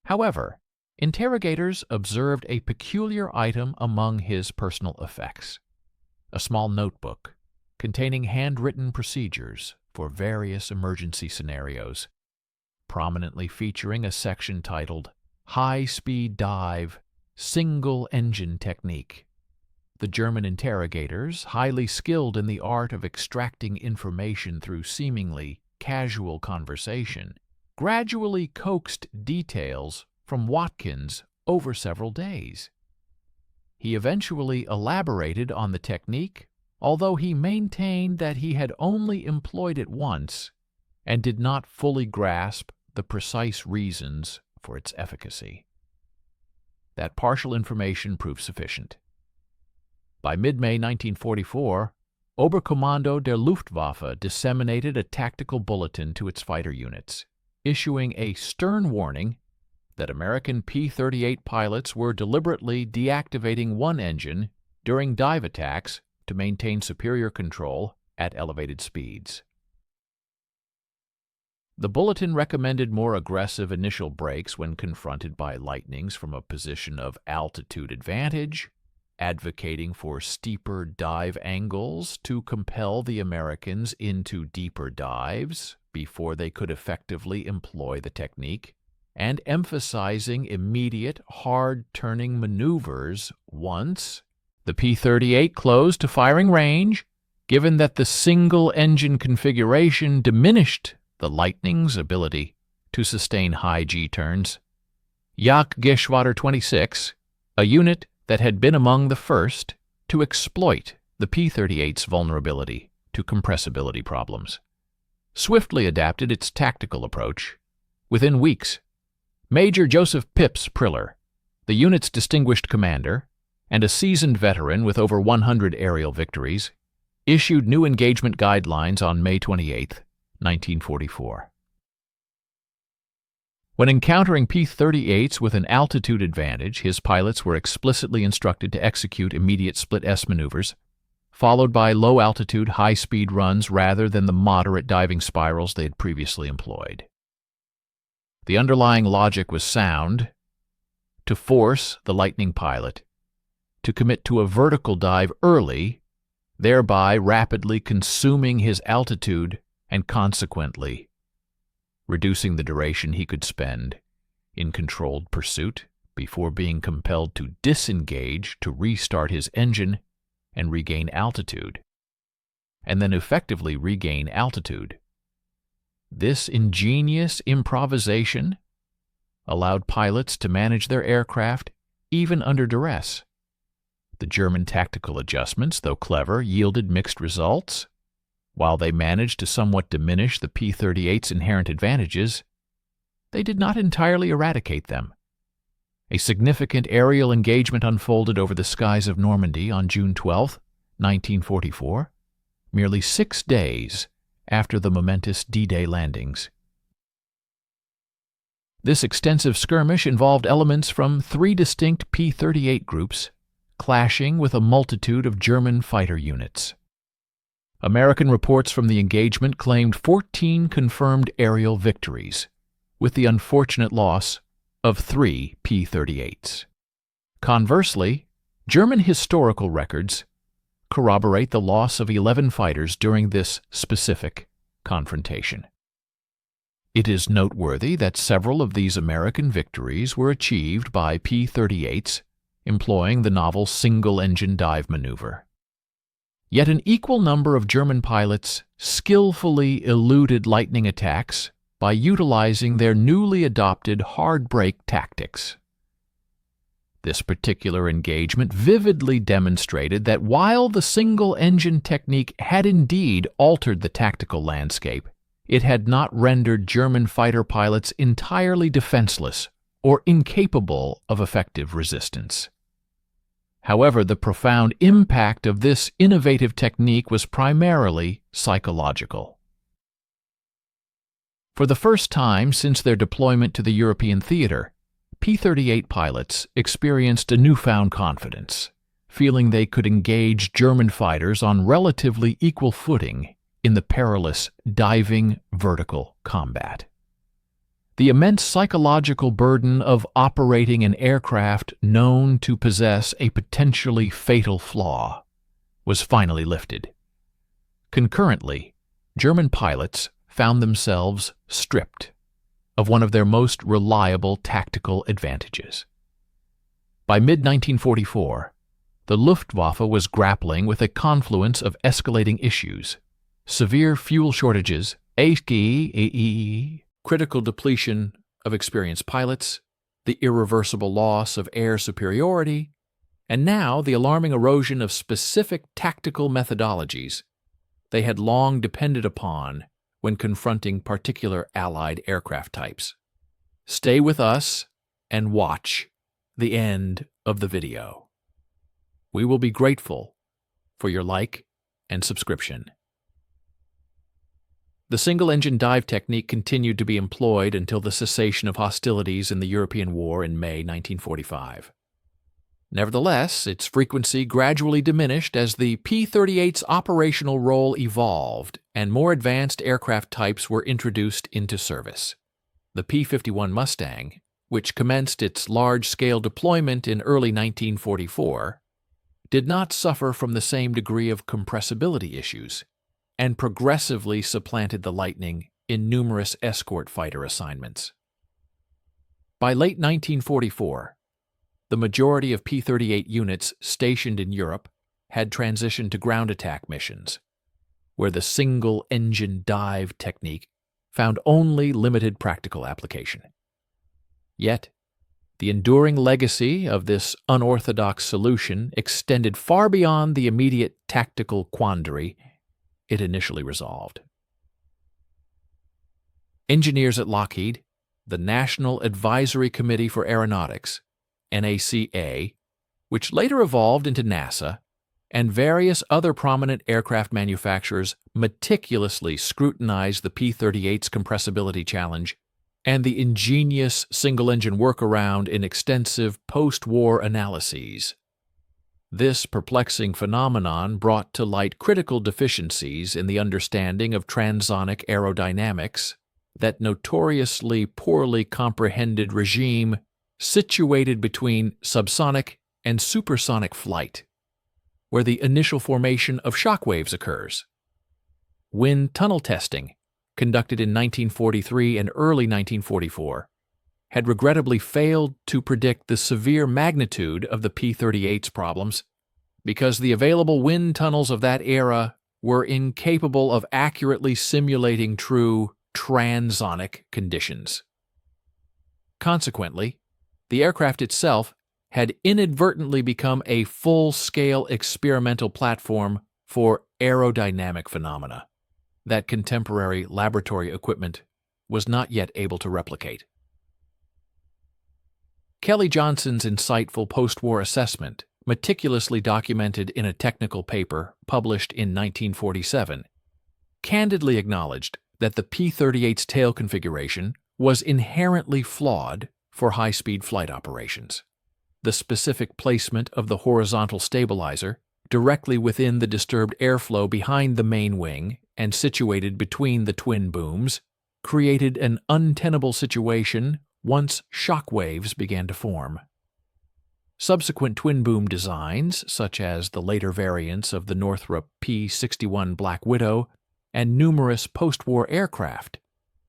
However, interrogators observed a peculiar item among his personal effects: a small notebook containing handwritten procedures for various emergency scenarios, prominently featuring a section titled High-Speed Dive Single-Engine Technique. The German interrogators, highly skilled in the art of extracting information through seemingly casual conversation, gradually coaxed details from Watkins over several days. He eventually elaborated on the technique, although he maintained that he had only employed it once and did not fully grasp the precise reasons for its efficacy. That partial information proved sufficient. By mid-May 1944, Oberkommando der Luftwaffe disseminated a tactical bulletin to its fighter units, issuing a stern warning that American P-38 pilots were deliberately deactivating one engine during dive attacks to maintain superior control at elevated speeds. The bulletin recommended more aggressive initial brakes when confronted by lightnings from a position of altitude advantage, advocating for steeper dive angles to compel the Americans into deeper dives before they could effectively employ the technique, and emphasizing immediate, hard-turning maneuvers once the P-38 closed to firing range, given that the single-engine configuration diminished the Lightning's ability to sustain high G-turns. Jagdgeschwader 26, a unit that had been among the first to exploit the P-38's vulnerability to compressibility problems, swiftly adapted its tactical approach. Within weeks, Major Joseph Pips Priller, the unit's distinguished commander and a seasoned veteran with over 100 aerial victories, issued new engagement guidelines on May 28, 1944. When encountering P-38s with an altitude advantage, his pilots were explicitly instructed to execute immediate split-S maneuvers, followed by low-altitude, high-speed runs rather than the moderate diving spirals they had previously employed. The underlying logic was sound: to force the Lightning pilot to commit to a vertical dive early, thereby rapidly consuming his altitude and consequently reducing the duration he could spend in controlled pursuit before being compelled to disengage to restart his engine and regain altitude, and then effectively regain altitude. This ingenious improvisation allowed pilots to manage their aircraft even under duress. The German tactical adjustments, though clever, yielded mixed results. While they managed to somewhat diminish the P-38's inherent advantages, they did not entirely eradicate them. A significant aerial engagement unfolded over the skies of Normandy on June 12, 1944, merely 6 days after the momentous D-Day landings. This extensive skirmish involved elements from 3 distinct P-38 groups clashing with a multitude of German fighter units. American reports from the engagement claimed 14 confirmed aerial victories, with the unfortunate loss of 3 P-38s. Conversely, German historical records corroborate the loss of 11 fighters during this specific confrontation. It is noteworthy that several of these American victories were achieved by P-38s employing the novel single-engine dive maneuver. Yet an equal number of German pilots skillfully eluded Lightning attacks by utilizing their newly adopted hard brake tactics. This particular engagement vividly demonstrated that while the single-engine technique had indeed altered the tactical landscape, it had not rendered German fighter pilots entirely defenseless or incapable of effective resistance. However, the profound impact of this innovative technique was primarily psychological. For the first time since their deployment to the European theater, P-38 pilots experienced a newfound confidence, feeling they could engage German fighters on relatively equal footing in the perilous diving vertical combat. The immense psychological burden of operating an aircraft known to possess a potentially fatal flaw was finally lifted. Concurrently, German pilots found themselves stripped of one of their most reliable tactical advantages. By mid-1944, the Luftwaffe was grappling with a confluence of escalating issues: severe fuel shortages, critical depletion of experienced pilots, the irreversible loss of air superiority, and now the alarming erosion of specific tactical methodologies they had long depended upon when confronting particular Allied aircraft types. Stay with us and watch the end of the video. We will be grateful for your like and subscription. The single-engine dive technique continued to be employed until the cessation of hostilities in the European War in May 1945. Nevertheless, its frequency gradually diminished as the P-38's operational role evolved and more advanced aircraft types were introduced into service. The P-51 Mustang, which commenced its large-scale deployment in early 1944, did not suffer from the same degree of compressibility issues and progressively supplanted the Lightning in numerous escort fighter assignments. By late 1944, the majority of P-38 units stationed in Europe had transitioned to ground attack missions, where the single-engine dive technique found only limited practical application. Yet, the enduring legacy of this unorthodox solution extended far beyond the immediate tactical quandary it initially resolved. Engineers at Lockheed, the National Advisory Committee for Aeronautics, NACA, which later evolved into NASA, and various other prominent aircraft manufacturers meticulously scrutinized the P-38's compressibility challenge and the ingenious single-engine workaround in extensive post-war analyses. This perplexing phenomenon brought to light critical deficiencies in the understanding of transonic aerodynamics that notoriously poorly comprehended regime situated between subsonic and supersonic flight, where the initial formation of shock waves occurs. Wind tunnel testing, conducted in 1943 and early 1944, had regrettably failed to predict the severe magnitude of the P-38's problems because the available wind tunnels of that era were incapable of accurately simulating true transonic conditions. Consequently, the aircraft itself had inadvertently become a full-scale experimental platform for aerodynamic phenomena that contemporary laboratory equipment was not yet able to replicate. Kelly Johnson's insightful post-war assessment, meticulously documented in a technical paper published in 1947, candidly acknowledged that the P-38's tail configuration was inherently flawed for high-speed flight operations. The specific placement of the horizontal stabilizer directly within the disturbed airflow behind the main wing and situated between the twin booms created an untenable situation once shock waves began to form. Subsequent twin boom designs, such as the later variants of the Northrop P-61 Black Widow and numerous post-war aircraft,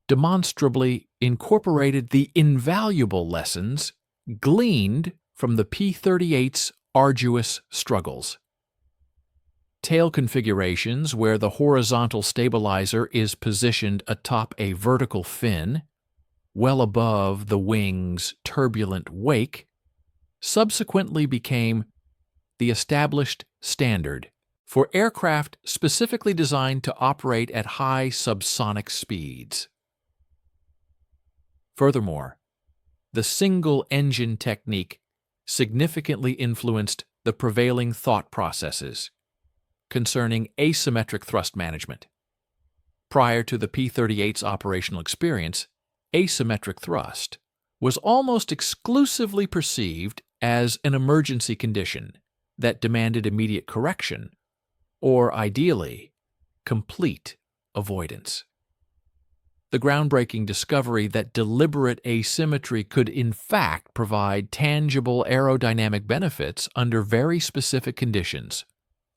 demonstrably incorporated the invaluable lessons gleaned from the P-38's arduous struggles. Tail configurations where the horizontal stabilizer is positioned atop a vertical fin, well above the wing's turbulent wake, subsequently became the established standard for aircraft specifically designed to operate at high subsonic speeds. Furthermore, the single-engine technique significantly influenced the prevailing thought processes concerning asymmetric thrust management. Prior to the P-38's operational experience, asymmetric thrust was almost exclusively perceived as an emergency condition that demanded immediate correction, or ideally, complete avoidance. The groundbreaking discovery that deliberate asymmetry could in fact provide tangible aerodynamic benefits under very specific conditions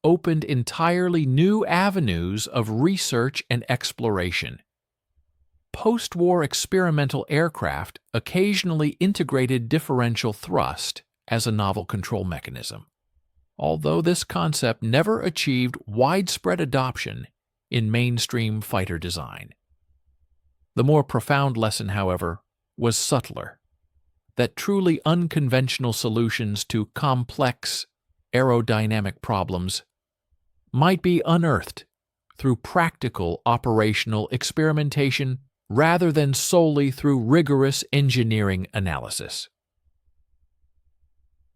opened entirely new avenues of research and exploration. Post-war experimental aircraft occasionally integrated differential thrust as a novel control mechanism, although this concept never achieved widespread adoption in mainstream fighter design. The more profound lesson, however, was subtler, that truly unconventional solutions to complex aerodynamic problems might be unearthed through practical operational experimentation rather than solely through rigorous engineering analysis.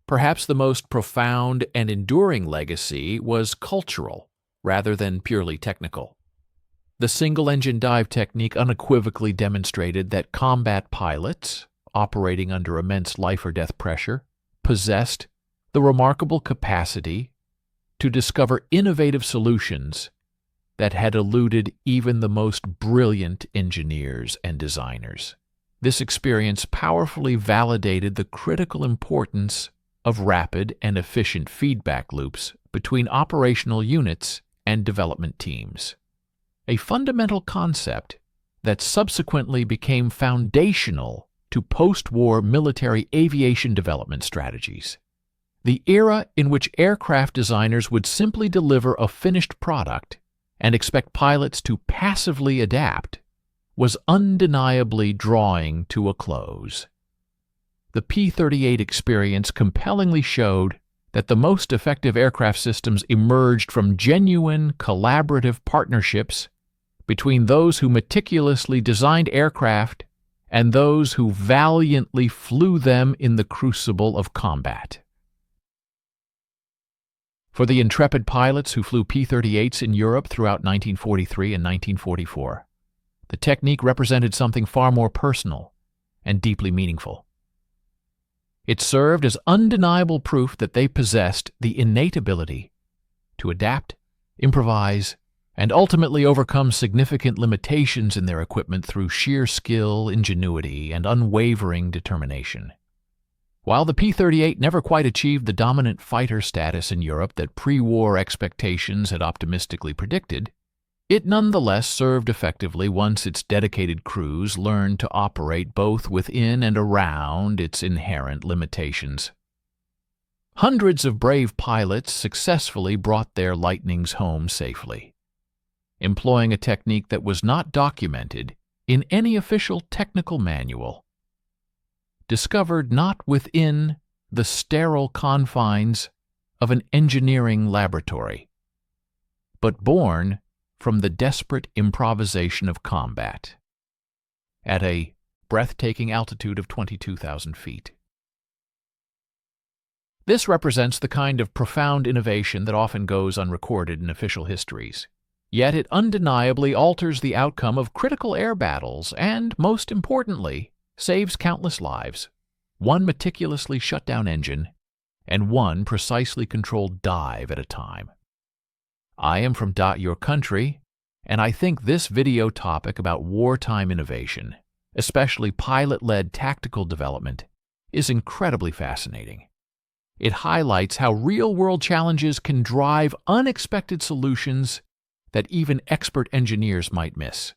Perhaps the most profound and enduring legacy was cultural rather than purely technical. The single-engine dive technique unequivocally demonstrated that combat pilots, operating under immense life-or-death pressure, possessed the remarkable capacity to discover innovative solutions that had eluded even the most brilliant engineers and designers. This experience powerfully validated the critical importance of rapid and efficient feedback loops between operational units and development teams, a fundamental concept that subsequently became foundational to post-war military aviation development strategies. The era in which aircraft designers would simply deliver a finished product and expect pilots to passively adapt was undeniably drawing to a close. The P-38 experience compellingly showed that the most effective aircraft systems emerged from genuine collaborative partnerships between those who meticulously designed aircraft and those who valiantly flew them in the crucible of combat. For the intrepid pilots who flew P-38s in Europe throughout 1943 and 1944, the technique represented something far more personal and deeply meaningful. It served as undeniable proof that they possessed the innate ability to adapt, improvise, and ultimately overcome significant limitations in their equipment through sheer skill, ingenuity, and unwavering determination. While the P-38 never quite achieved the dominant fighter status in Europe that pre-war expectations had optimistically predicted, it nonetheless served effectively once its dedicated crews learned to operate both within and around its inherent limitations. Hundreds of brave pilots successfully brought their Lightnings home safely, employing a technique that was not documented in any official technical manual, discovered not within the sterile confines of an engineering laboratory, but born from the desperate improvisation of combat at a breathtaking altitude of 22,000 feet. This represents the kind of profound innovation that often goes unrecorded in official histories, yet it undeniably alters the outcome of critical air battles and, most importantly, saves countless lives, one meticulously shut-down engine, and one precisely controlled dive at a time. I am from Your Country, and I think this video topic about wartime innovation, especially pilot-led tactical development, is incredibly fascinating. It highlights how real-world challenges can drive unexpected solutions that even expert engineers might miss.